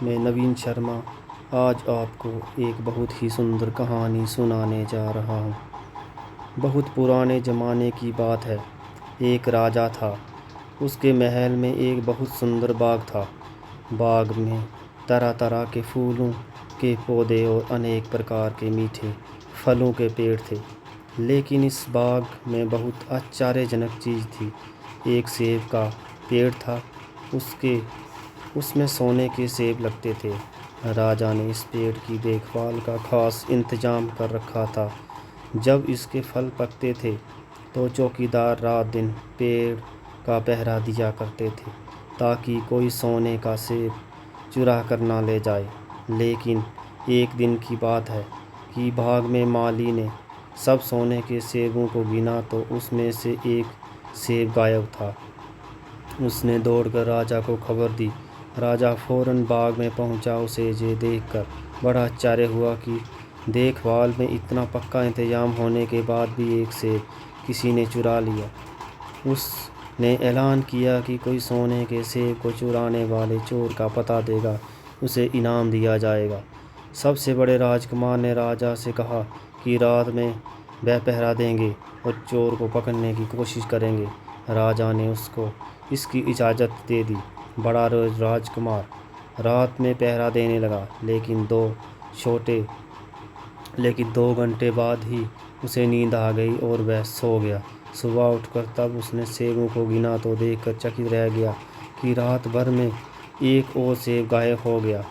मैं नवीन शर्मा आज आपको एक बहुत ही सुंदर कहानी सुनाने जा रहा हूँ। बहुत पुराने ज़माने की बात है। एक राजा था। उसके महल में एक बहुत सुंदर बाग था। बाग में तरह तरह के फूलों के पौधे और अनेक प्रकार के मीठे फलों के पेड़ थे। लेकिन इस बाग में बहुत आश्चर्यजनक चीज़ थी। एक सेब का पेड़ था। उसमें सोने के सेब लगते थे। राजा ने इस पेड़ की देखभाल का खास इंतजाम कर रखा था। जब इसके फल पकते थे तो चौकीदार रात दिन पेड़ का पहरा दिया करते थे ताकि कोई सोने का सेब चुरा कर ना ले जाए। लेकिन एक दिन की बात है कि बाग में माली ने सब सोने के सेबों को गिना तो उसमें से एक सेब गायब था। उसने दौड़कर राजा को खबर दी। राजा फौरन बाग में पहुंचा। उसे ये देखकर बड़ा आश्चर्य हुआ कि देखभाल में इतना पक्का इंतजाम होने के बाद भी एक सेब किसी ने चुरा लिया। उसने ऐलान किया कि कोई सोने के सेब को चुराने वाले चोर का पता देगा, उसे इनाम दिया जाएगा। सबसे बड़े राजकुमार ने राजा से कहा कि रात में वह पहरा देंगे और चोर को पकड़ने की कोशिश करेंगे। राजा ने उसको इसकी इजाज़त दे दी। बड़ा राजकुमार रात में पहरा देने लगा, लेकिन 2 घंटे बाद ही उसे नींद आ गई और वह सो गया। सुबह उठकर तब उसने सेबों को गिना तो देखकर चकित रह गया कि रात भर में एक और सेब गायब हो गया।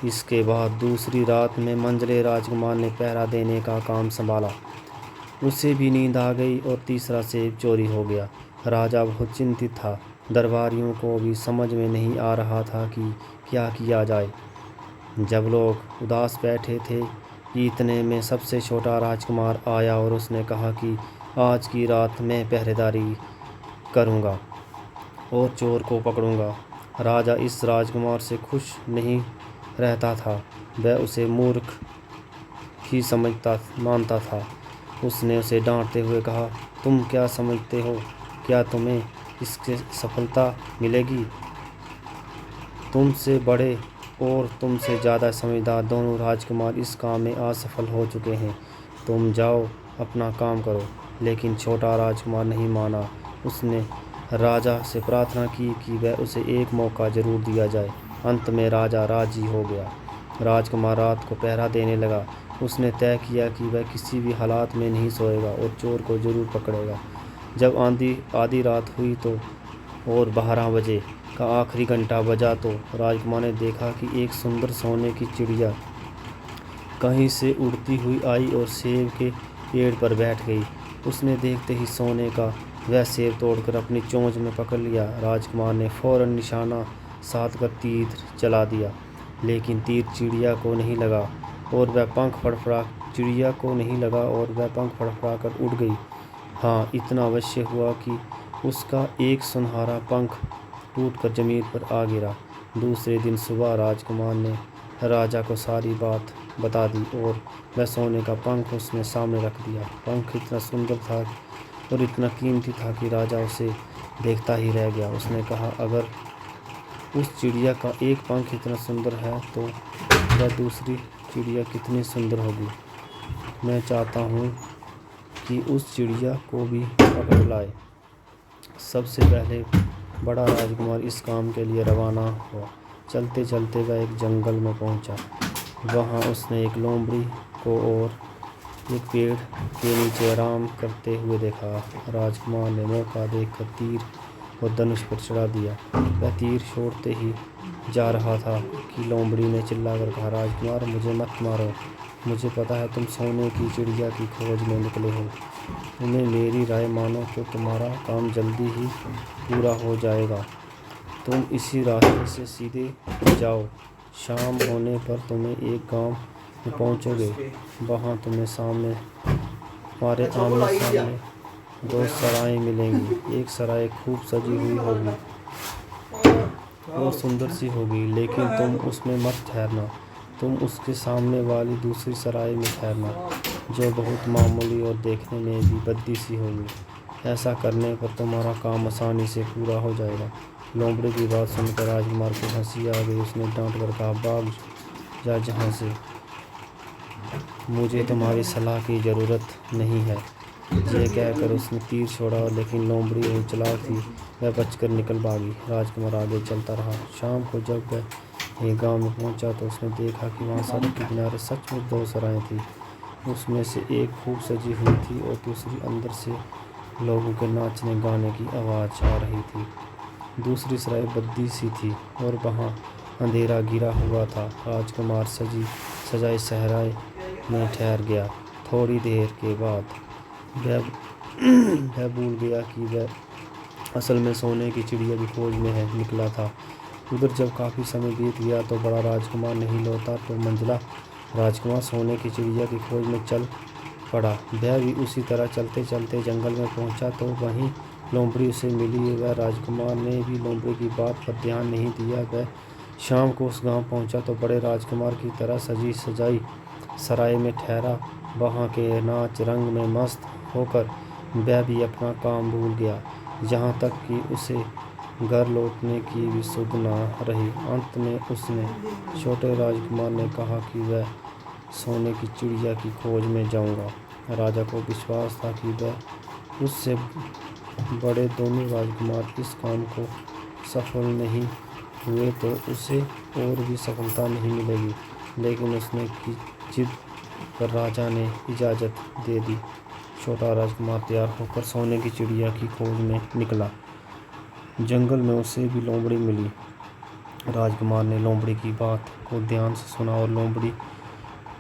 इसके बाद दूसरी रात में मंझले राजकुमार ने पहरा देने का काम संभाला। उसे भी नींद आ गई और तीसरा सेब चोरी हो गया। राजा बहुत चिंतित था। दरबारियों को भी समझ में नहीं आ रहा था कि क्या किया जाए। जब लोग उदास बैठे थे, इतने में सबसे छोटा राजकुमार आया और उसने कहा कि आज की रात मैं पहरेदारी करूंगा और चोर को पकड़ूंगा। राजा इस राजकुमार से खुश नहीं रहता था। वह उसे मूर्ख ही मानता था। उसने उसे डांटते हुए कहा, तुम क्या समझते हो, क्या तुम्हें इससे सफलता मिलेगी? तुमसे बड़े और तुमसे ज़्यादा समझदार दोनों राजकुमार इस काम में असफल हो चुके हैं। तुम जाओ अपना काम करो। लेकिन छोटा राजकुमार नहीं माना। उसने राजा से प्रार्थना की कि वह उसे एक मौका ज़रूर दिया जाए। अंत में राजा राजी हो गया। राजकुमार रात को पहरा देने लगा। उसने तय किया कि वह किसी भी हालात में नहीं सोएगा और चोर को ज़रूर पकड़ेगा। जब आधी रात हुई तो और 12 बजे का आखिरी घंटा बजा तो राजकुमार ने देखा कि एक सुंदर सोने की चिड़िया कहीं से उड़ती हुई आई और सेब के पेड़ पर बैठ गई। उसने देखते ही सोने का वह सेब तोड़कर अपनी चोंच में पकड़ लिया। राजकुमार ने फौरन निशाना साध कर तीर चला दिया, लेकिन तीर चिड़िया को नहीं लगा और वह पंख फड़फड़ा कर उड़ गई। हाँ, इतना अवश्य हुआ कि उसका एक सुनहरा पंख टूटकर जमीन पर आ गिरा। दूसरे दिन सुबह राजकुमार ने राजा को सारी बात बता दी और वह सोने का पंख उसने सामने रख दिया। पंख इतना सुंदर था और इतना कीमती था कि राजा उसे देखता ही रह गया। उसने कहा, अगर उस चिड़िया का एक पंख इतना सुंदर है तो वह दूसरी चिड़िया कितनी सुंदर होगी। मैं चाहता हूँ कि उस चिड़िया को भी पकड़ लाए। सबसे पहले बड़ा राजकुमार इस काम के लिए रवाना हुआ। चलते चलते वह एक जंगल में पहुंचा। वहां उसने एक लोमड़ी को और एक पेड़ के नीचे आराम करते हुए देखा। राजकुमार ने मौका देखकर तीर और धनुष पर चढ़ा दिया। वह तीर छोड़ते ही जा रहा था कि लोमड़ी ने चिल्लाकर कहा, राजकुमार, मुझे मत मारो। मुझे पता है तुम सोने की चिड़िया की खोज में निकले हो। तुम्हें मेरी राय मानो तो तुम्हारा काम जल्दी ही पूरा हो जाएगा। तुम इसी रास्ते से सीधे जाओ। शाम होने पर तुम्हें एक गांव में पहुंचोगे। वहां तुम्हें तुम्हारे आमने सामने 2 सराएं मिलेंगी। एक सराय खूब सजी हुई होगी और सुंदर सी होगी, लेकिन तुम उसमें मत ठहरना। तुम उसके सामने वाली दूसरी सराय में ठहरना, जो बहुत मामूली और देखने में भी भद्दी सी होगी। ऐसा करने पर तुम्हारा काम आसानी से पूरा हो जाएगा। लोमड़ी की बात सुनकर राजकुमार को हंसी आ गई। उसने डांट कर कहा, भाग जा यहाँ से, मुझे तुम्हारी सलाह की ज़रूरत नहीं है। ये कहकर उसने तीर छोड़ा, लेकिन लोमड़ी बहुत चालाक थी, वह बचकर निकल भागी। राजकुमार आगे चलता रहा। शाम को जब वह एक गांव में पहुंचा तो उसने देखा कि वहां सड़क के किनारे सचमुच 2 सराएं थीं। उसमें से एक खूब सजी हुई थी और दूसरी अंदर से लोगों के नाचने गाने की आवाज़ आ रही थी। दूसरी सराय बद्दी सी थी और वहाँ अंधेरा गिरा हुआ था। राजकुमार सजी सजाई सहराए में ठहर गया। थोड़ी देर के बाद वह भूल गया कि वह असल में सोने की चिड़िया की खोज में निकला था। उधर जब काफ़ी समय बीत गया तो बड़ा राजकुमार नहीं लौटा तो मंझला राजकुमार सोने की चिड़िया की खोज में चल पड़ा। वह भी उसी तरह चलते चलते जंगल में पहुंचा तो वहीं लोमड़ी उसे मिली। वह राजकुमार ने भी लोमड़ी की बात पर ध्यान नहीं दिया। वह शाम को उस गांव पहुंचा तो बड़े राजकुमार की तरह सजी सजाई सराय में ठहरा। वहाँ के नाच रंग में मस्त होकर वह भी अपना काम भूल गया, यहाँ तक कि उसे घर लौटने की भी सुध न रही। अंत में उसने छोटे राजकुमार ने कहा कि वह सोने की चिड़िया की खोज में जाऊंगा। राजा को विश्वास था कि वह उससे बड़े दोनों राजकुमार इस काम को सफल नहीं हुए तो उसे और भी सफलता नहीं मिलेगी, लेकिन उसने की जिद पर राजा ने इजाज़त दे दी। छोटा राजकुमार तैयार होकर सोने की चिड़िया की खोज में निकला। जंगल में उसे भी लोमड़ी मिली। राजकुमार ने लोमड़ी की बात को ध्यान से सुना और लोमड़ी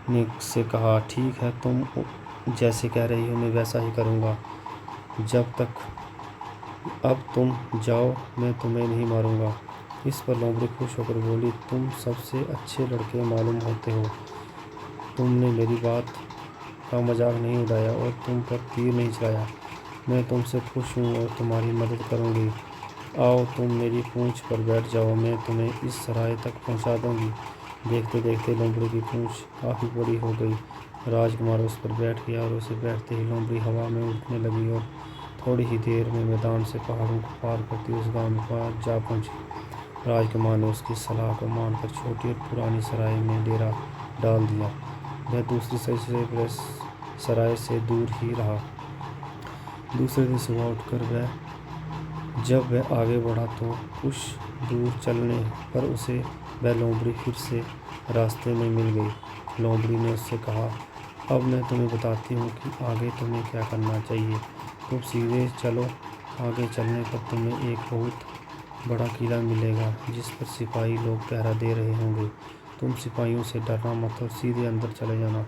ने से कहा, ठीक है, तुम जैसे कह रही हो मैं वैसा ही करूँगा। अब तुम जाओ, मैं तुम्हें नहीं मारूंगा। इस पर लोमड़ी खुश होकर बोली, तुम सबसे अच्छे लड़के मालूम होते हो। तुमने मेरी बात का मजाक नहीं उड़ाया और तुम पर तीर नहीं चलाया। मैं तुमसे खुश हूँ और तुम्हारी मदद करूँगी। आओ, तुम मेरी पूँछ पर बैठ जाओ, मैं तुम्हें इस सराय तक पहुँचा दूँगी। देखते देखते लोमड़ी की पूँछ काफ़ी बड़ी हो गई। राजकुमार उस पर बैठ गया और उसे बैठते ही लोमड़ी हवा में उड़ने लगी और थोड़ी ही देर में मैदान से पहाड़ों को पार करती उस गाँव में जा पहुँची। राजकुमार ने उसकी सलाह को मानकर छोटी और पुरानी सराय में डेरा डाल दिया। वह दूसरी सराय से दूर ही रहा। दूसरे दिन सुबह उठकर जब वह आगे बढ़ा तो कुछ दूर चलने पर उसे वह लोमड़ी फिर से रास्ते में मिल गई। लोमड़ी ने उससे कहा, अब मैं तुम्हें बताती हूँ कि आगे तुम्हें क्या करना चाहिए। तुम सीधे चलो। आगे चलने पर तुम्हें एक बहुत बड़ा किला मिलेगा जिस पर सिपाही लोग पहरा दे रहे होंगे। तुम सिपाहियों से डरना मत और सीधे अंदर चले जाना,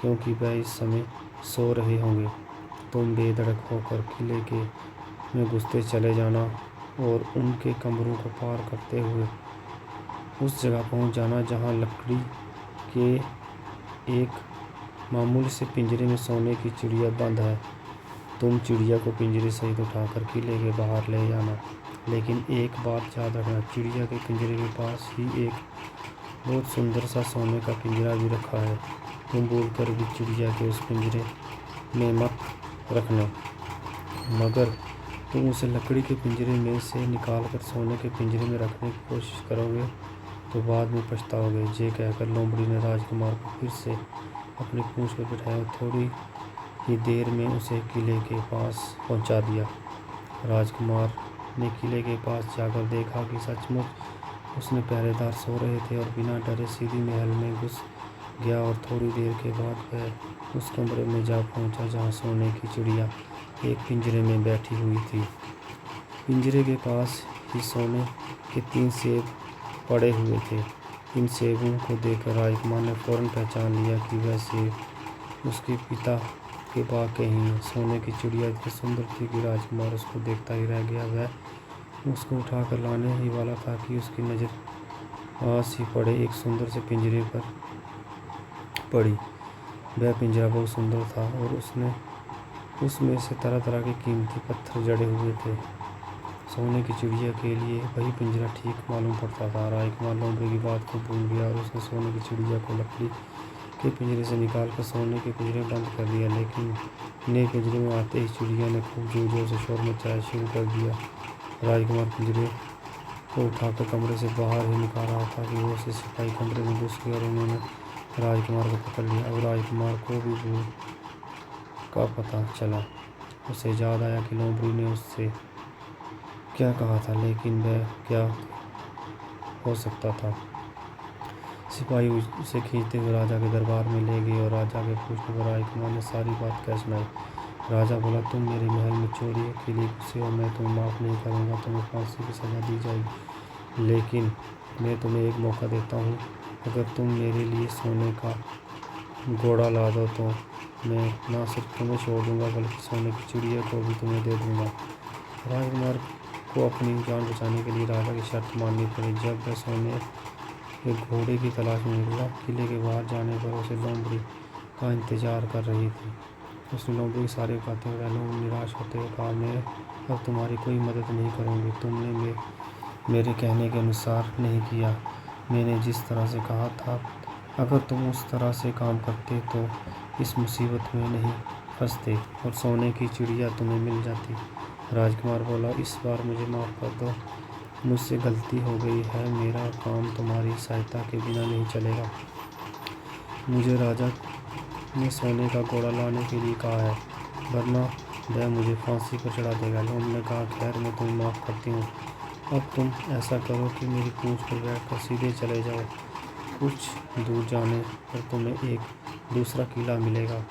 क्योंकि वह इस समय सो रहे होंगे। तुम बेधड़क होकर किले में घुसते चले जाना और उनके कमरों को पार करते हुए उस जगह पहुंच जाना जहां लकड़ी के एक मामूली से पिंजरे में सोने की चिड़िया बंद है। तुम चिड़िया को पिंजरे सहित उठाकर किले के बाहर ले जाना, लेकिन एक बात याद रखना, चिड़िया के पिंजरे के पास ही एक बहुत सुंदर सा सोने का पिंजरा भी रखा है। तुम भूलकर भी चिड़िया के उस पिंजरे में मत रखना, मगर तुम उसे लकड़ी के पिंजरे में से निकाल कर सोने के पिंजरे में रखने की कोशिश करोगे तो बाद में पछताओगे। ये कहकर लोमड़ी ने राजकुमार को फिर से अपनी पूँछ पर बिठाया। थोड़ी ही देर में उसे किले के पास पहुंचा दिया। राजकुमार ने किले के पास जाकर देखा कि सचमुच उसमें पहरेदार सो रहे थे और बिना डरे सीधी महल में घुस गया और थोड़ी देर के बाद वह उस कमरे में जा पहुंचा जहां सोने की चिड़िया एक पिंजरे में बैठी हुई थी। पिंजरे के पास ही सोने के 3 सेब पड़े हुए थे। इन सेबों को देखकर राजकुमार ने फौरन पहचान लिया कि वह सेब उसके पिता के बाग के ही हैं। सोने की चिड़िया इतनी सुंदर थी कि राजकुमार उसको देखता ही रह गया। वह उसको उठाकर लाने ही वाला था कि उसकी नज़र पास ही पड़े एक सुंदर से पिंजरे पर पड़ी। वह पिंजरा बहुत सुंदर था और उसमें से तरह तरह के कीमती पत्थर जड़े हुए थे। सोने की चिड़िया के लिए वही पिंजरा ठीक मालूम पड़ता था। राजकुमार लोमड़ी की बात को भूल गया और उसने सोने की चिड़िया को लकड़ी के पिंजरे से निकालकर सोने के पिंजरे में बंद कर दिया। लेकिन नए पिंजरे में आते ही चिड़िया ने खूब जोर जोर से शोर मचाया शुरू कर दिया। राजकुमार पिंजरे को उठाकर कमरे से बाहर ही निकाल रहा था कि वो से सिपाही कमरे में घुस गए और उन्होंने राजकुमार को पकड़ लिया। अब राजकुमार को भी भूल का पता चला। उसे याद आया कि लोमड़ी ने उससे क्या कहा था, लेकिन वह क्या हो सकता था। सिपाही उसे खींचते हुए राजा के दरबार में ले गए और राजा के पूछने पर राजकुमार ने सारी बात कह सुनाई। राजा बोला, तुम मेरे महल में चोरी के लिए घुसे और मैं तुम्हें माफ़ नहीं करूँगा, तुम्हें फांसी की सज़ा दी जाएगी। लेकिन मैं तुम्हें एक मौका देता हूँ, अगर तुम मेरे लिए सोने का घोड़ा ला दो तो मैं न सिर्फ तुम्हें छोड़ दूँगा बल्कि सोने की चिड़िया को भी तुम्हें दे दूँगा। राजकुमार को अपनी जान बचाने के लिए राजा की शर्त माननी पड़ी। जब वह सोने के घोड़े की तलाश में निकला, किले के बाहर जाने पर उसे लोमड़ी का इंतजार कर रही थी। उसने लोमड़ी की सारी बातें बताई। लोमड़ी निराश होते हुए कहा, मैं अब तुम्हारी कोई मदद नहीं करूँगी। तुमने मेरे कहने के अनुसार नहीं किया। मैंने जिस तरह से कहा था, अगर तुम उस तरह से काम करते तो इस मुसीबत में नहीं फंसते और सोने की चिड़िया तुम्हें मिल जाती। राजकुमार बोला, इस बार मुझे माफ़ कर दो, मुझसे गलती हो गई है। मेरा काम तुम्हारी सहायता के बिना नहीं चलेगा। मुझे राजा ने सोने का घोड़ा लाने के लिए कहा है, वरना वह मुझे फांसी पर चढ़ा देगा। लोमड़ी ने कहा, खैर मैं तुम्हें माफ़ करती हूँ। अब तुम ऐसा करो कि मेरी पूंछ पर बैठकर सीधे चले जाओ। कुछ दूर जाने पर तुम्हें एक दूसरा किला मिलेगा।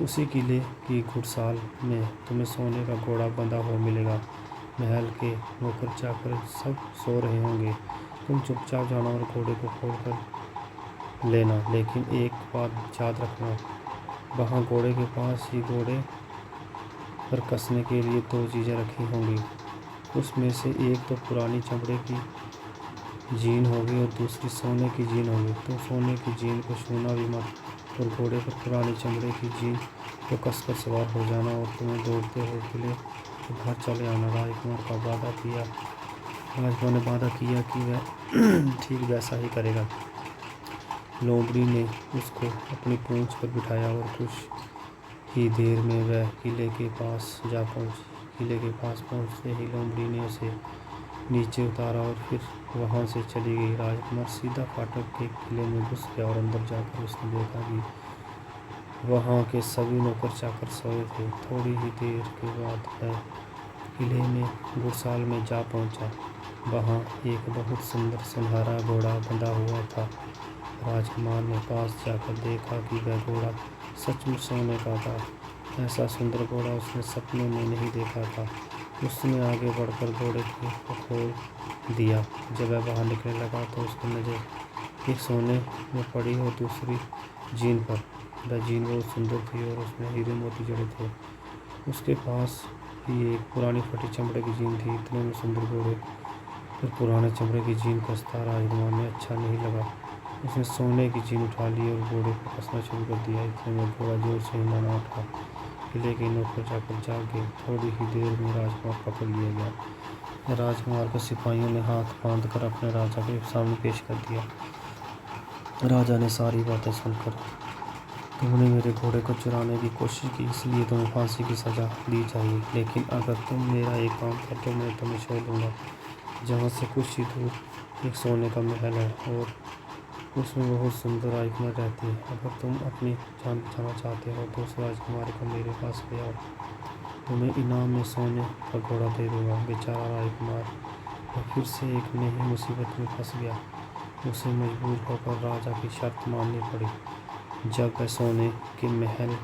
उसी किले की घुड़साल में तुम्हें सोने का घोड़ा बंधा हुआ मिलेगा। महल के नौकर चाकर सब सो रहे होंगे। तुम चुपचाप जाना और घोड़े को खोल कर लेना, लेकिन एक बात याद रखना, वहाँ घोड़े के पास ही घोड़े पर कसने के लिए 2 चीज़ें रखी होंगी। उसमें से एक तो पुरानी चमड़े की जीन होगी और दूसरी सोने की जीन होगी। तुम सोने की जीन को छूना भी मत और घोड़े पर पुरानी चमड़े की जीन को कसकर सवार हो जाना और तुम्हें दौड़ते हुए किले के बाहर चले आना। राजकुमार ने वादा किया कि वह ठीक वैसा ही करेगा। लोमड़ी ने उसको अपनी पूंछ पर बिठाया और कुछ ही देर में वह किले के पास जा पहुंची। किले के पास पहुंचते ही लोमड़ी ने उसे नीचे उतारा और फिर वहां से चली गई। राजकुमार सीधा फाटक के किले में घुस गया और अंदर जाकर उसने देखा कि वहां के सभी नौकर चाकर सोए थे। थोड़ी ही देर के बाद वह किले में घुड़साल में जा पहुंचा। वहां एक बहुत सुंदर सुनहरा घोड़ा बंधा हुआ था। राजकुमार ने पास जाकर देखा कि वह घोड़ा सचमुच सोने का था। ऐसा सुंदर घोड़ा उसने सपने में नहीं देखा था। उसने आगे बढ़कर घोड़े को खोल दिया। जब वह बाहर निकलने लगा तो उसकी नज़र एक सोने में पड़ी और दूसरी जीन पर। वह जीन बहुत सुंदर थी और उसमें हीरे मोती जड़े थे। उसके पास ही एक पुरानी फटी चमड़े की जीन थी। इतने में सुंदर घोड़े पर पुराने चमड़े की जीन कसता राजकुमार ने अच्छा नहीं लगा। उसने सोने की जीन उठा ली और घोड़े को कसना शुरू कर दिया। इतने में घोड़ा जोर से हिलाना उठा। किले के नौकर चाकर जाग गए। थोड़ी ही देर में राजकुमार पकड़ लिया गया। राजकुमार को सिपाहियों ने हाथ बांध कर अपने राजा के सामने पेश कर दिया। राजा ने सारी बातें सुनकर, तुमने मेरे घोड़े को चुराने की कोशिश की, इसलिए तुम्हें फांसी की सज़ा दी जाएगी। लेकिन अगर तुम मेरा एक काम कर दो, मैं तुम्हें छोड़ दूँगा। जहाँ से कुछ ही दूर एक सोने का महल है और उसमें बहुत सुंदर राजकुमार रहती है। अगर तुम अपनी जान बचाना चाहते हो तो उस राजकुमारी को मेरे पास ले आओ। तुम्हें इनाम में सोने का घोड़ा दे दूँगा। बेचारा राजकुमार वह फिर से एक नई मुसीबत में फंस गया। उसे मजबूर होकर राजा की शर्त माननी पड़ी। जब वह सोने के महल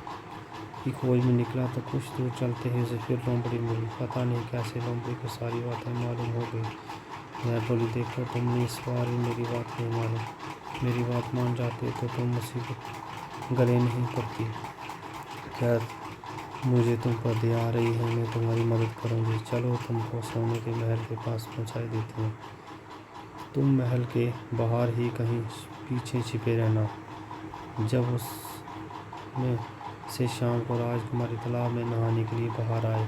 की खोज में निकला तो कुछ दूर चलते ही उसे फिर लोमड़ी मिली। पता नहीं कैसे लोमड़ी को सारी बातें मालूम हो गई। वह बोली, देखो तुमने इस बार भी मेरी बात नहीं मानी। मेरी बात मान जाते तो तुम मुसीबत गले नहीं पड़ती। क्या मुझे तुम पर दया आ रही है? मैं तुम्हारी मदद करूंगी। चलो तुमको सोने के महल के पास पहुंचा देती हूँ। तुम महल के बाहर ही कहीं पीछे छिपे रहना। जब उसमें से शाम को राजकुमारी तालाब में नहाने के लिए बाहर आए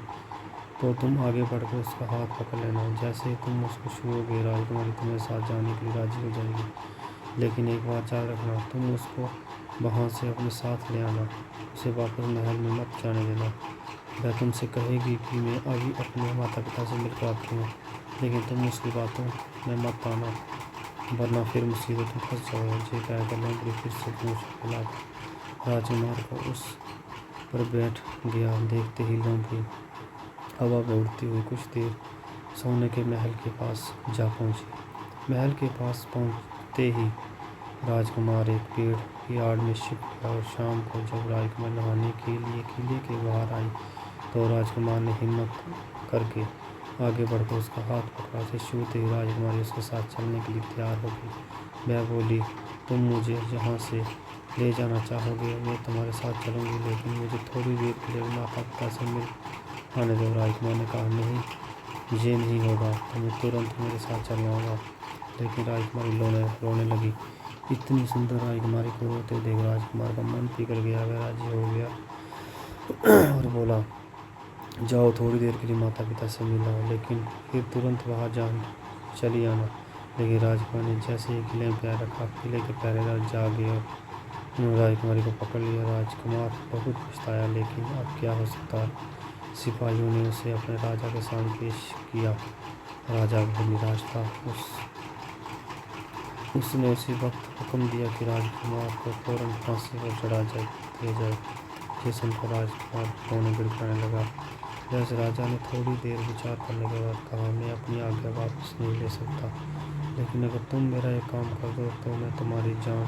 तो तुम आगे बढ़कर उसका हाथ पकड़ लेना। जैसे ही तुम उसको छुओगे, राजकुमारी तुम्हारे साथ जाने के लिए राजी हो जाएगी। लेकिन एक बात याद रखना, तुम उसको वहाँ से अपने साथ ले आना। उसे वापस महल में मत जाने देना। वह तुमसे कहेगी कि मैं अभी अपने माता पिता से मिलकर आती हूँ। लेकिन तुम उसकी बातों में मत आना, वरना फिर मुसीबत में फंस जाओगे। ये कहकर लोमड़ी फिर से पूंछ हिला राजकुमार को उस पर बैठ गया। देखते ही लोमड़ी हवा में उड़ती हुई कुछ देर सोने के महल के पास जा पहुंची। महल के पास पहुंचते ही राजकुमार एक पेड़ की आड़ में छिप गया और शाम को जब राजकुमार नहाने के लिए किले के बाहर आई तो राजकुमार ने हिम्मत करके आगे बढ़कर उसका हाथ पकड़ा। से छूते ही राजकुमारी उसके साथ चलने के लिए तैयार हो गई। वह बोली, तुम मुझे जहाँ से ले जाना चाहोगे मैं तुम्हारे साथ चलूँगी, लेकिन मुझे थोड़ी देर के लिए माता पिता से मिल आने दो। राजकुमार ने कहा, नहीं, ये नहीं होगा, तुम्हें तुरंत मेरे साथ चलना होगा। लेकिन राजकुमारी रोने लगी। इतनी सुंदर राजकुमारी को रोते देख राजकुमार का मन पिघल गया। वह राजी हो गया और बोला, जाओ, थोड़ी देर के लिए माता पिता से मिल आओ, लेकिन फिर तुरंत वहाँ चली आना। लेकिन राजकुमार ने जैसे ही किले में पैर रखा, किले के पहरेदार जागे और उन्होंने राजकुमारी को पकड़ लिया। राजकुमार बहुत पछताया, लेकिन अब क्या हो सकता। सिपाहियों ने उसे अपने राजा के सामने पेश किया। राजा बहुत निराश था। उसने उसी वक्त हुक्म दिया कि राजकुमार को फौरन फांसी पर चढ़ा दिया जाए। ये सुनकर राजकुमार रोने गिड़गिड़ाने लगा। वैसे राजा ने थोड़ी देर विचार करने के बाद कहा, मैं अपनी आज्ञा वापस नहीं ले सकता, लेकिन अगर तुम मेरा एक काम कर दो तो मैं तुम्हारी जान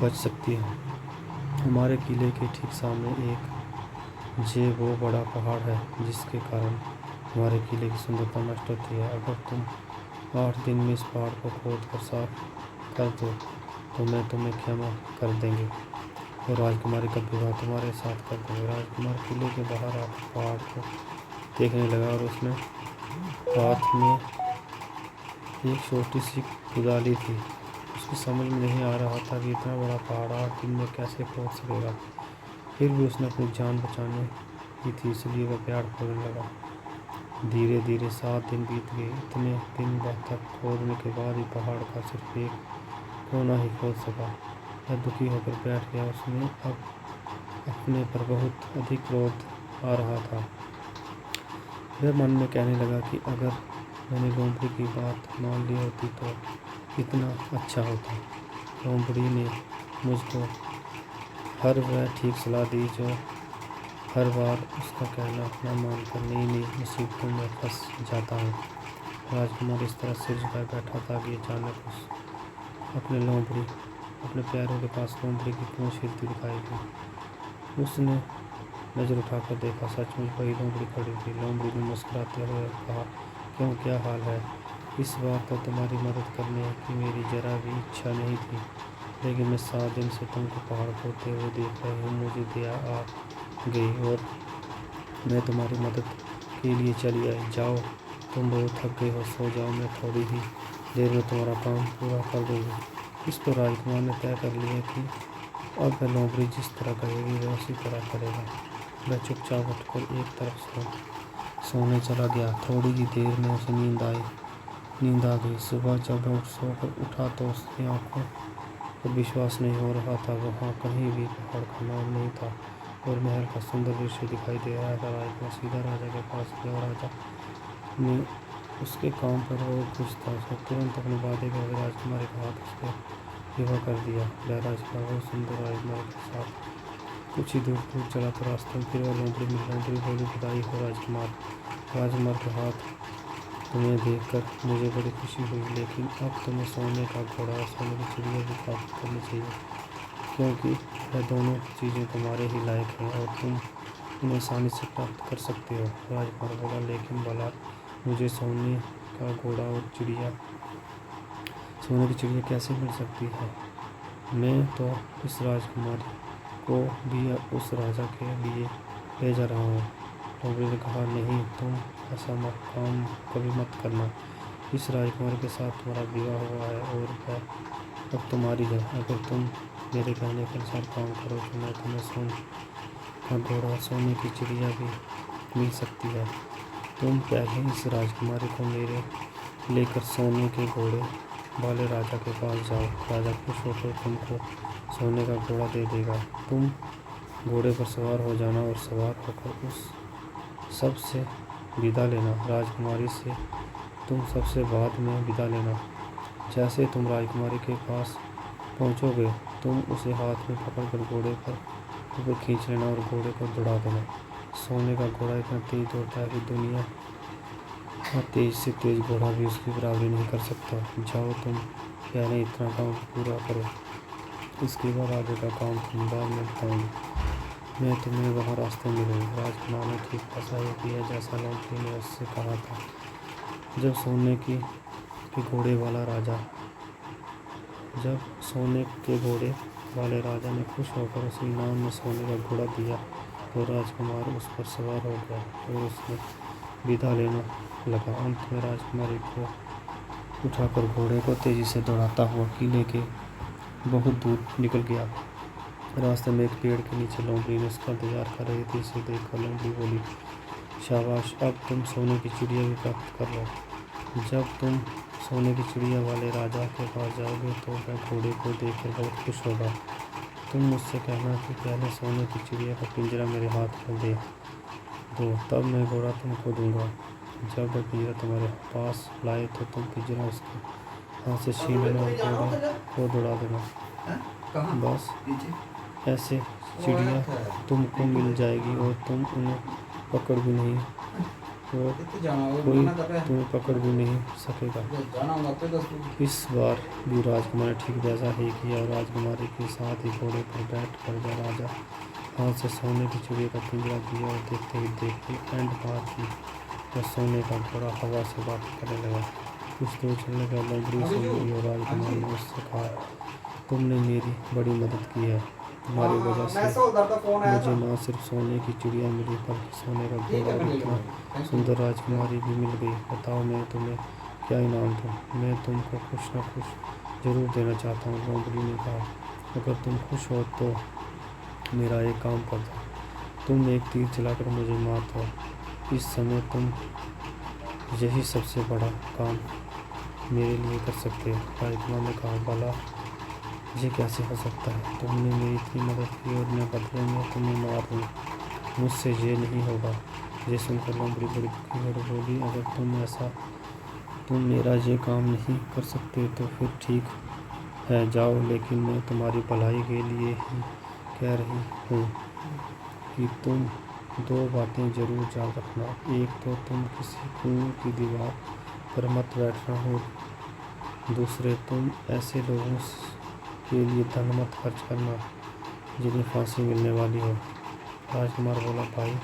बच सकती है। हमारे किले के ठीक सामने एक वो बड़ा पहाड़ है जिसके कारण हमारे किले की सुंदरता नष्ट होती है। अगर तुम 8 दिन में इस पहाड़ को खोद कर साफ कर दो तो मैं तुम्हें क्षमा कर देंगे और राजकुमारी का विवाह तुम्हारे साथ कर देंगे। राजकुमार किले के बाहर आकर पहाड़ को देखने लगा और उसने हाथ में एक छोटी सी कुदाली थी। उसकी समझ में नहीं आ रहा था कि इतना बड़ा पहाड़ 8 दिन में कैसे खोद सकेगा। फिर भी उसने अपनी जान बचाने की थी, इसलिए वह पहाड़ खोदने लगा। धीरे धीरे 7 दिन बीत गए। इतने दिन तक खोदने के बाद भी पहाड़ का सिर्फ एक कोना ही खोद सका। वह दुखी होकर बैठ गया। उसमें अब अपने पर बहुत अधिक क्रोध आ रहा था। वह मन में कहने लगा कि अगर मैंने लोमड़ी की बात मान ली होती तो कितना अच्छा होता। लोमड़ी ने मुझको हर वह ठीक सलाह दी जो हर बार उसका कहना न मानकर नई नई मुसीबतों में फंस जाता हूँ। राजकुमार इस तरह सिर झुकाए बैठा था कि अचानक अपने पैरों के पास लोमड़ी की पूंछ हिलती दिखाई दी। उसने नजर उठाकर देखा, सचमुच वही लोमड़ी खड़ी थी। लोमड़ी ने मुस्कुराते हुए कहा, क्यों, क्या हाल है? इस बार तो तुम्हारी मदद करने की मेरी जरा भी इच्छा नहीं थी, लेकिन मैं 7 दिन से तुमको पहाड़ खोदते हुए देख रही हूँ। मुझे दया आ गई और मैं तुम्हारी मदद के लिए चली आई। जाओ, तुम बहुत थक गए हो, सो जाओ, मैं थोड़ी ही देर में तुम्हारा काम पूरा कर दूँगी। इस पर राजकुमार ने तय कर लिया कि अब वह लोमड़ी जिस तरह कहेगी वह उसी तरह करेगा। वह चुपचाप उठकर एक तरफ सोने चला गया। थोड़ी ही देर में उसे नींद आ गई। सुबह जब वह सोकर उठा तो उसकी आंखों पर विश्वास नहीं हो रहा था। वहाँ कहीं भी पहाड़ का नाम नहीं था और महल का सुंदर दृश्य दिखाई दे रहा था। राजकुमार सीधा राजा के पास गया। राजा ने उसके काम पर और कुछ था। उसने तुरंत अपने वादे के बाद राजकुमारी का हाथ उसके विवाह कर दिया। वह राजकुमार बहुत सुंदर राजकुमारी के साथ कुछ ही दूर चला तो रास्ते में फिर वह लोमड़ी मिली। लोमड़ी बोली, बधाई हो राजकुमार। राजकुमार के हाथ तुम्हें देखकर मुझे बड़ी खुशी हुई, लेकिन अब तुम्हें सोने का घोड़ा और सोने की चिड़िया भी प्राप्त करनी चाहिए, क्योंकि वह दोनों चीज़ें तुम्हारे ही लायक हैं और तुम उन्हें आसानी से प्राप्त कर सकते हो। राजकुमार बोला, लेकिन भला मुझे सोने का घोड़ा और सोने की चिड़िया कैसे मिल सकती है? मैं तो इस राजकुमारी को भी उस राजा के लिए ले जा रहा हूँ। लोमड़ी ने कहा, नहीं, तुम ऐसा काम कभी मत करना। इस राजकुमारी के साथ तुम्हारा विवाह हुआ है और वह अब तुम्हारी है। अगर तुम मेरे कहने के अनुसार काम करो तो मैं तुम्हें सोने का घोड़ा और सोने की चिड़िया भी मिल सकती है। तुम पहले इस राजकुमारी को मेरे लेकर सोने के घोड़े वाले राजा के पास जाओ। राजा खुश होकर तुमको सोने का घोड़ा दे देगा। तुम घोड़े पर सवार हो जाना और सवार होकर उस सबसे विदा लेना। राजकुमारी से तुम सबसे बाद में विदा लेना। जैसे तुम राजकुमारी के पास पहुंचोगे, तुम उसे हाथ में पकड़कर घोड़े पर ऊपर खींच लेना और घोड़े को दौड़ा देना। सोने का घोड़ा इतना तेज दौड़ता है कि दुनिया का तेज से तेज घोड़ा भी उसकी बराबरी नहीं कर सकता। जाओ, तुम पहले इतना काम पूरा करो, इसके बाद आगे का काम तुम बाद में बताऊंगी। मैं तुम्हें वहाँ रास्ते में मिलूंगी। राजकुमार ने ठीक ऐसा ही किया जैसा लोमड़ी ने उससे कहा था। जब सोने के घोड़े वाले राजा ने खुश होकर उसे इनाम में सोने का घोड़ा दिया, तो राजकुमार उस पर सवार हो गया और उसने विदा लेना लगा। अंत में राजकुमारी को उठाकर घोड़े को तेजी से दौड़ाता हुआ किले के बहुत दूर निकल गया। रास्ते में एक पेड़ के नीचे लोमड़ी ने उसका इंतजार कर रही थी। इसे देखकर लोमड़ी बोली, शाबाश, अब तुम सोने की चिड़िया भी प्राप्त कर लो। जब तुम सोने की चिड़िया वाले राजा के पास जाओगे तो वह घोड़े को देखकर बहुत खुश होगा। तुम मुझसे कहना कि पहले सोने की चिड़िया का पिंजरा मेरे हाथ में दे दो, तब मैं घोड़ा तुमको दूंगा। जब वह पिंजरा तुम्हारे पास लाए तो तुम पिंजरा उसके हाथ से छीन लेना और घोड़े को दौड़ा देना। बस ऐसे चिड़िया तुमको मिल जाएगी और तुम उन्हें पकड़ भी नहीं और कोई तुम्हें पकड़ भी नहीं सकेगा। इस बार भी राजकुमार ने ठीक वैसा ही किया और राजकुमारी के साथ ही घोड़े पर बैठ कर राजा हाथ से सोने की चिड़िया का पिंजरा दिया और देखते ही देखते एंड बात की तो सोने का घोड़ा हवा से बात करने लगा। कुछ दूर चलने का लोमड़ी सुन गई और राजकुमार ने उससे कहा, तुमने मेरी बड़ी मदद की है। तुम्हारी वजह से मुझे न सिर्फ सोने की चिड़िया मिली बल्कि सोने का घोड़ा और इतना सुंदर राजकुमारी भी मिल गई। बताओ, मैं तुम्हें क्या इनाम दूँ? मैं तुमको कुछ न कुछ जरूर देना चाहता हूँ। लोमड़ी ने कहा, अगर तुम खुश हो तो मेरा एक काम कर दो। तुम एक तीर चलाकर मुझे मार दो। इस समय तुम यही सबसे बड़ा काम मेरे लिए कर सकते हो। राजकुमार ने कहा, भला ये कैसे हो सकता है? तुमने मेरी इतनी मदद की और मैं बदले में तुम्हें मार दूँ? मुझसे ये नहीं होगा। ये सुनकर लोमड़ी बड़ी दुखी और बोली, अगर तुम मेरा ये काम नहीं कर सकते तो फिर ठीक है, जाओ, लेकिन मैं तुम्हारी भलाई के लिए ही कह रही हूँ कि तुम दो बातें जरूर याद रखना। एक तो तुम किसी कुएं की दीवार पर मत बैठना और दूसरे तुम ऐसे लोगों के लिए धन मत खर्च करना जिन्हें फांसी मिलने वाली हो। राजकुमार बोला, भाई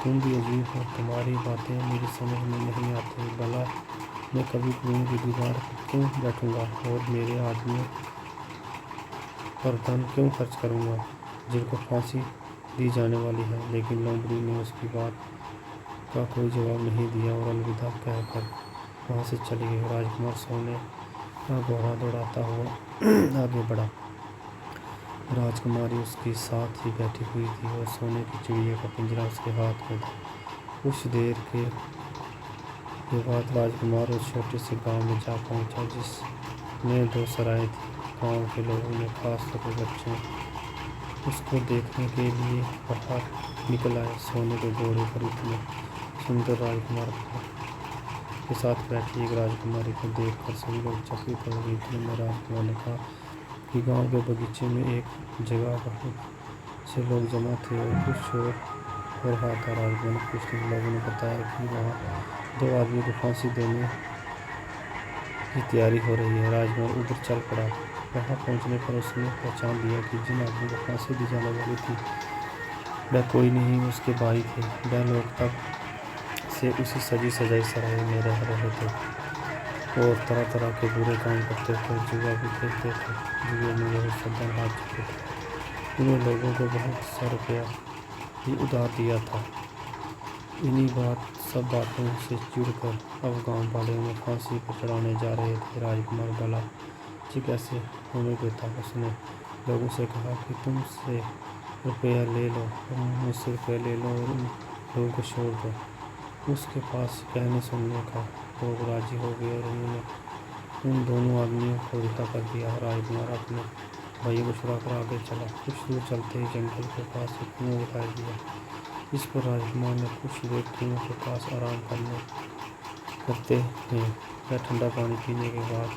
तुम भी अजीब हो, तुम्हारी बातें मेरी समझ में नहीं आती। भला मैं कभी कुएं की दीवार पर क्यों बैठूंगा और मेरे आदमियों पर धन क्यों खर्च करूंगा जिनको फांसी दी जाने वाली है। लेकिन लोमड़ी ने उसकी बात का कोई जवाब नहीं दिया और अलविदा कहकर वहाँ से चली गई। राजकुमार सोने का घोड़ा दौड़ाता हुआ आगे बढ़ा। राजकुमारी उसके साथ ही बैठी हुई थी और सोने की चिड़िया का पिंजरा उसके हाथ में था। कुछ देर के बाद राजकुमार उस छोटे से गांव में जा पहुंचा जिसमें 2 सराय थी। गांव के लोगों ने, खासतौर पर बच्चे, उसको देखने के लिए बाहर निकल आए। सोने के घोड़े पर इतने सुंदर राजकुमार के साथ बैठी एक राजकुमारी को देखकर सभी लोग चकित हो गए। इतने में राजकुमार ने कहा कि गांव के बगीचे में एक जगह बहुत से लोग जमा थे और कुछ शोर हो रहा था। राजकुमार ने कुछ लोगों ने बताया कि वहाँ 2 आदमी को फांसी देने की तैयारी हो रही है। राजकुमार उधर चल पड़ा। वहाँ पहुँचने पर उसने पहचान लिया कि जिन आदमी को फांसी दी जाने वाली थी वह कोई नहीं, उसके भाई थे। वह लोग तब से उसी सजी सजाई सराय में रह रहे थे और तरह तरह के बुरे काम करते थे। जुआ भी खेलते थे। जुए में बहुत सब हार चुके थे। उन्हें लोगों को बहुत सा रुपया भी उधार दिया था। इन्हीं सब बातों से चिढ़कर अब गांव वाले उन्हें फांसी पर चढ़ाने जा रहे थे। राजकुमार भला जी कैसे होने देता। उसने लोगों से कहा कि तुमसे रुपया ले लो, तुम मुझसे रुपया ले लो और उन लोगों को छोड़ दो। उसके पास कहने सुनने का लोग राजी हो गए और उन्होंने उन दोनों आदमियों को रिहा कर दिया। राजकुमार अपने भाइयों को छुड़ाकर आगे चला। कुछ दूर चलते ही जंगल के पास एक कुआं दिखाई दिया। इस पर राजकुमार ने कुछ देर कुएं के पास आराम करते हैं। या ठंडा पानी पीने के बाद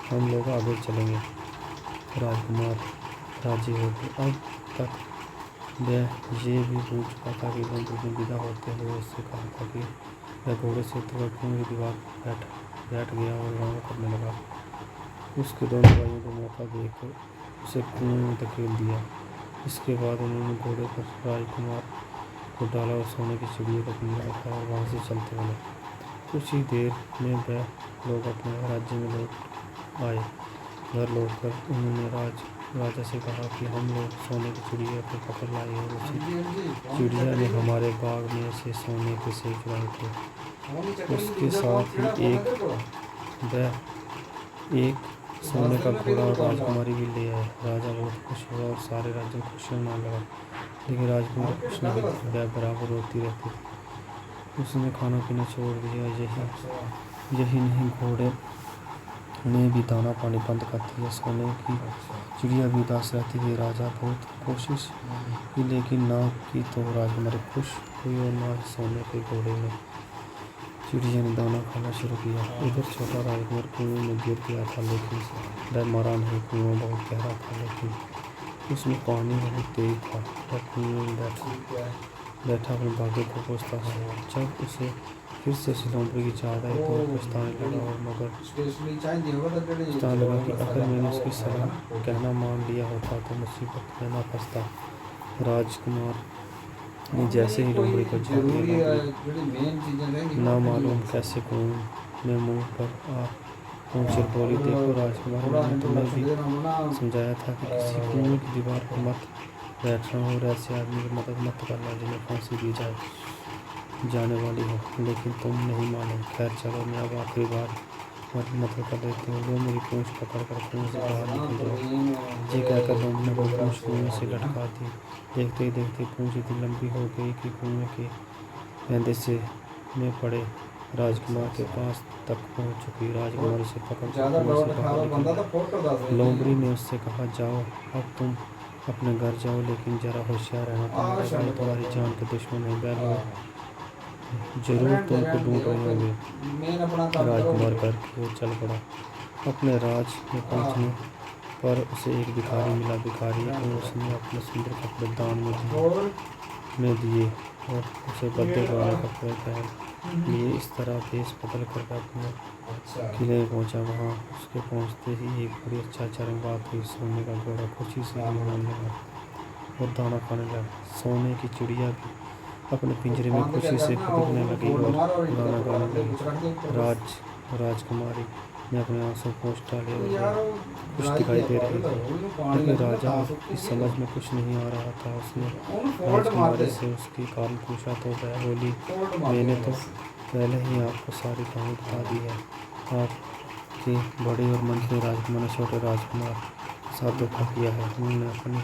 हम लोग आगे चलेंगे। राजकुमार राजी हो गए। अब तक वह ये भी भूल चुका था कि लोमड़ी ने विदा होते हुए उससे कहा था कि वह घोड़े से उतरकर कुएं की दीवार पर बैठ गया और आराम करने लगा। उसके दोनों भाइयों को मौका देकर उसे कुएं में धकेल दिया। इसके बाद उन्होंने घोड़े पर राजकुमार को डाला और सोने की चिड़िया का पिंजरा उठाया और वहाँ से चलते बने। कुछ ही देर में वह लोग अपने राज्य में लौट आए। घर लौटकर उन्होंने राजा से कहा कि हम लोग सोने की चिड़िया को पकड़ लाए और उसी चिड़िया ने हमारे बाग में से सोने के सेब चुराए थे। उसके साथ ही एक सोने का घोड़ा और राजकुमारी भी ले आए। राजा बहुत खुश हुआ और सारे राज्य में खुशियाँ मनाने लगा। लेकिन राजकुमारी खुश नहीं थी, वह बराबर रोती रहती थी। उसने खाना पीना छोड़ दिया। यही नहीं, घोड़े ने भी दाना पानी बंद कर दिया। सोने की चिड़िया भी उदास रहती थी। राजा बहुत कोशिश की लेकिन ना की तो राजकुमारी खुश हुई और ना ही सोने के घोड़े में चिड़िया ने दाना खाना शुरू किया। इधर छोटा राजकुमार कुएं में गिर गया था, लेकिन वह मरा नहीं। कुआं बहुत गहरा था लेकिन उसमें पानी बहुत तेज था। वह कुएं में बैठा अपने भाग्य को कोसता था। जब उसे फिर से लोमड़ी की याद आई तो पछताने लगा और मगर पछताने लगा कि अगर मैंने उसकी सलाह कहना मान लिया होता तो मुसीबत में न फंसता। राजकुमार ने जैसे ही लोमड़ी को झाँक लिया, ना मालूम कैसे कुएं में मुंह पर आ पहुंची और बोली, देखो राजकुमार, मैंने तुम्हें भी समझाया था कि किसी कुएं की दीवार पर मत बैठना और ऐसे आदमी की मदद मत करना जिन्हें फांसी दी जाने वाली हो, लेकिन तुम नहीं मानो। खैर चलो, मैं अब आखिरी बार मदद कर देती हूँ। लो मेरी पूंछ पकड़ कर कुएं से बाहर निकल जाओ। ये कहकर लोमड़ी ने अपनी पूंछ कुएं से लटका दी। देखते ही देखते पूंछ इतनी लंबी हो गई कि कुएं के अंधेरे में पड़े राजकुमार के पास तक पहुंच चुकी। राजकुमार उसे पकड़ कर कुएं से बाहर निकल। लोमड़ी ने उससे कहा, जाओ अब तुम अपने घर जाओ, लेकिन जरा होशियार रहना, तुम्हारे भाई तुम्हारी जान के दुश्मन है, वह लोग जरूर तुमको ढूंढ रहे होंगे। राजकुमार घर की ओर चल पड़ा। अपने राज में पहुंचने पर उसे एक भिखारी मिला। भिखारी को उसने अपने सुंदर कपड़े दान में दिए और उसे बदले वाले कपड़े पहन लिए। इस तरह भेष बदल कर अपने किले में पहुंचा। वहां उसके पहुंचते ही एक बड़ी अच्छा रंग हुई। सोने का घोड़ा खुशी से मारने लगा और दाना खाने लगा। सोने की चिड़िया भी अपने पिंजरे में खुशी से फुदकने लगी और गाना गाने लगी। राजकुमारी ने अपने आंसू पोंछ डाले और कुछ दिखाई दे रही थी, लेकिन राजा की समझ में कुछ नहीं आ रहा था। उसने राजकुमारी से उसकी कारण पूछा तो वह बोली, मैंने तो पहले ही आपको सारी कहानी बता दी है। आपके बड़े और मंझले राजकुमार ने छोटे राजकुमार के साथ धोखा किया है। उन्होंने अपने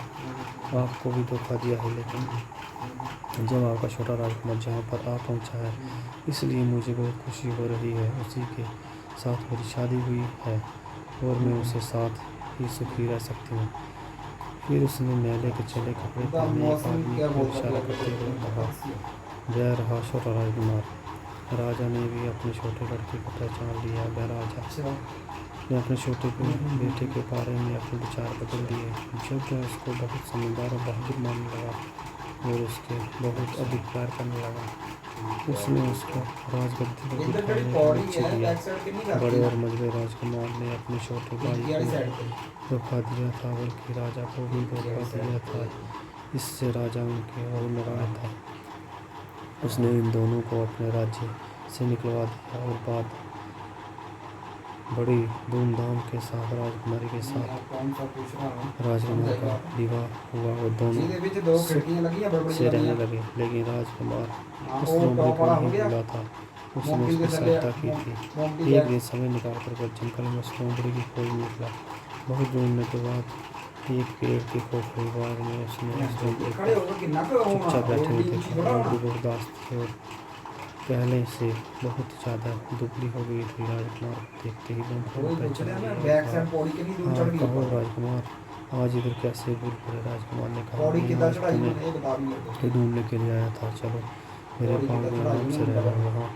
आप को भी धोखा दिया है, लेकिन जब आपका छोटा राजकुमार जहाँ पर आ पहुँचा है, इसलिए मुझे बहुत खुशी हो रही है। उसी के साथ मेरी शादी हुई है और मैं उसके साथ ही सुखी रह सकती हूँ। फिर उसने मैले के चले कपड़े पहने एक आदमी को इशारा करते हुए कहा, वह रहा छोटा राजकुमार। राजा ने भी अपने छोटे लड़के को पहचान लिया। वह राजा ने अपने छोटे बेटे के बारे में अपने विचार बदल दिए। जब वह उसको बहुत समझदार और बहादुर मानने लगा और उसके बहुत अधिक प्यार करने लगा, उसने उसको राजगद्दी पर बिठाने का निश्चय किया। बड़े और मझले राजकुमार ने अपने छोटे भाई को धोखा दिया था, बल्कि राजा को भी धोखा दिया था। इससे राजा उनके और नाराज था। उसने इन दोनों को अपने राज्य से निकलवा दिया और बाद बड़ी धूमधाम के साथ राजकुमारी के साथ राजकुमार का विवाह हुआ और दोनों सुख से रहने लगे। लेकिन राजकुमार उस लोमड़ी को नहीं भूला था। उसने उसकी सहायता की थी। एक दिन समय निकालकर वह जंगल में उस लोमड़ी की खोज निकला। बहुत ढूंढने के बाद एक पेड़ के खोखले बाग में उसने उस लोमड़ी को चुपचाप बैठे हुए देखा। लोमड़ी बहुत उदास थी और पहले से बहुत ज़्यादा दुबली हो गई थी। राजकुमार को देखते ही लोमड़ी पहचान लिया। कहो राजकुमार, आज इधर कैसे भूल पड़े। राजकुमार ने कहा, पौड़ी मैं किधर आज चढ़ाई तुम्हें मैंने ये बता भी मेरे को। ढूंढने के लिए आया था। चलो मेरे पौड़ी पाँव किधर में चढ़ाई आराम से मैंने रहना। बताया। वहाँ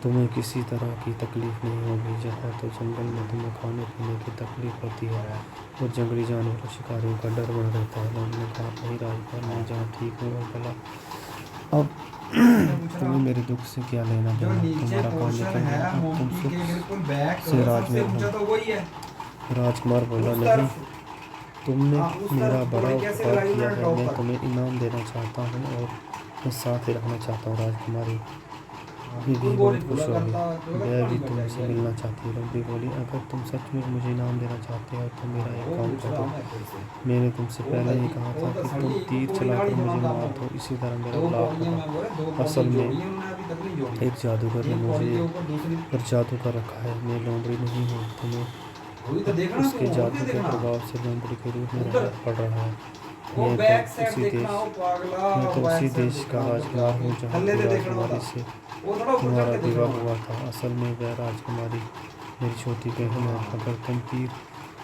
तुम्हें किसी तरह की तकलीफ नहीं होगी। जहाँ तो जंगल में तुम्हें खाने पीने की तकलीफ होती है और जंगली जानवरों शिकारियों का डर बना रहता है। लोमड़ी ने कहा, नहीं राजकुमार, मैं जहाँ ठीक हूँ और भला अब तुम्हें मेरे दुख से क्या लेना जो देना। नीचे तुम्हारा काम पोर्शन निकल गया, है अब तुम मोमकी सुख के बिल्कुल बैक से सबसे राजमहल ऊंचा तो वही है। राजकुमार बोला, उस नहीं, तरफ तुमने हाँ उस मेरा तरफ बड़ा पौड़ी कैसे उपकार लगाई किया उन्होंने है। टॉप मैं पर। तुम्हें इनाम देना चाहता हूँ और मैं साथ ही रखना चाहता हूँ। राजकुमारी भी तू गोली बहुत खुश खुला होगी। करता तो वह पानी भी भर तुमसे जाएगी। मिलना चाहती है। लोमड़ी बोली, अगर तुम सचमुच मुझे इनाम देना चाहते हो तो मेरा एक वो काम पूछ कर रहा दो। मैं फिर से। मैंने तुमसे वो पहले ही दही कहा वो था तो कि सड़ी तुम एक तीर पौड़ी चलाकर गाड़ी मुझे जोड़ना मार था। दो, इसी तरह मेरा दो लाभ पौड़ियां होगा। में बोले दो असल पौड़ी में जोड़ी है उन्होंने अभी तक नहीं जोड़ी। एक जादूगर ने एक मुझे पौड़ी के ऊपर दूसरी पर जादू कर रखा है। मैं लोमड़ी नहीं हूँ। तुम्हें वही तो देखना तू उसके और जादू क्या के देखना। प्रभाव से लोमड़ी के रूप में उधर रहना पड़ रहा है। वो मैं बैक तो साइड उसी देखना देश वो पागला। मैं तो बैक उसी साइड देश का देखना उधर राजकुमार जाके हूँ जहाँ थल्ले की से देखना राजकुमारी होता। से वो थोड़ा ऊपर चढ़ तुम्हारा के देखना विवाह होता। हुआ था। असल में वह राजकुमारी मेरी छोटी बहन है। अगर तुम तीर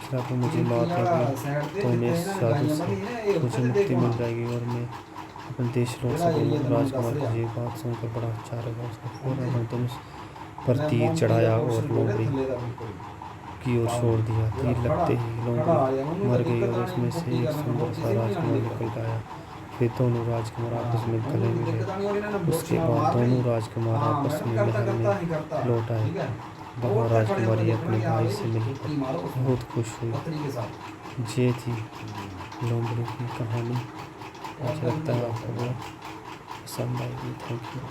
चलाकर मुझे मार दोगे साइड से तो मैं जितने इस इन्होंने जादू गाइयां से बनी है ये मुझे उत्ते मुक्ति देखना। मिल जाएगी और मैं अपने देश लौट जेड़ा सकूंगा। एरिया तेन मैं दस राजकुमार रहा की ये बात सुनकर बड़ा अच्छा लगा। उसने समझे। फौरन धनुष पर मैं तीर मोमकी का चढ़ाया और पोर्शन बोले लोमड़ी थल्ले दा बिल्कुल। की ओर छोड़ दिया। जेड़ा तीर खड़ा लगते ही खड़ा लोमड़ी आ गया उन्होंने मर तो गई दिक्कत और आनी उसमें से पुट्टी एक करने में सुंदर बहुत सा किसी को नहीं आनी राजकुमार निकल दिक्कत। आया। फिर दोनों राजकुमार आपस में गले उन्होंने मिले। दिक्कत आनी और इन्होंने उसके बोछना बाद मार ली। दोनों राजकुमार हाँ आपस मैडम में करता महल करता नहीं में करता। लौट आए। ठीक है। वहाँ और तक खड़े होकर राजकुमारी देखना अपने कि हाँ भाई भाई से मिली पुट्टी मारो उसमें बहुत खुश हुई। पत्थरी के साथ। ये थी लोमड़ी की कहानी। और मुझे अंदर भी लगता नहीं है जा आपको सकता। वो पसंद आएगी। Thank you.